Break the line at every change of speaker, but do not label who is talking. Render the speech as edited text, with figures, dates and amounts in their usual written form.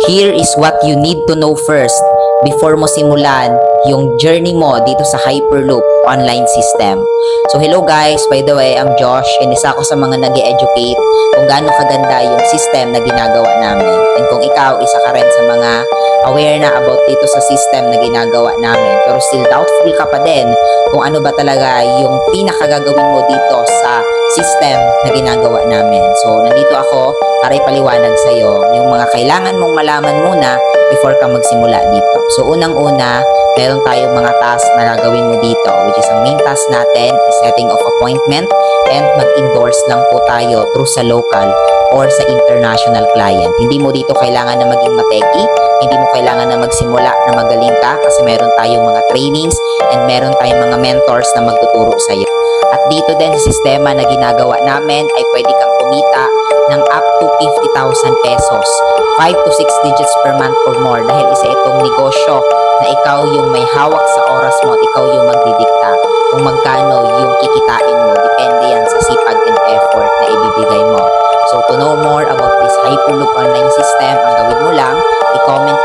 Here is what you need to know first before mo simulan yung journey mo dito sa Hyperloop online system. So hello guys, by the way, I'm Josh and isa ako sa mga nag-educate kung gaano kaganda yung system na ginagawa namin. And kung ikaw, isa ka rin sa mga aware na about dito sa system na ginagawa namin pero still doubtful ka pa din kung ano ba talaga yung pinakagagawin mo dito sa system na ginagawa namin. So nandito ako para ipaliwanag sa iyo yung mga kailangan mong malaman muna before ka magsimula dito. So unang-una, meron tayong mga task na gagawin mo dito, which is ang main task natin is setting of appointment and mag-endorse lang po tayo through sa local or sa international client. Hindi mo dito kailangan na maging mateki, hindi mo kailangan na magsimula na magaling ka kasi meron tayong mga trainings and meron tayong mga mentors na magtuturo sa iyo. At dito din sa sistema na ginagawa namin ay pwede kang kumita ng up to 50,000 pesos, 5 to 6 digits per month or more dahil isa itong negosyo na ikaw yung may hawak sa oras mo at ikaw yung magdidikta kung magkano yung kikitain mo. Depende yan sa sipag and effort na ibibigay mo. So to know more about this Hyperloop online system, ang gawin mo lang, i-comment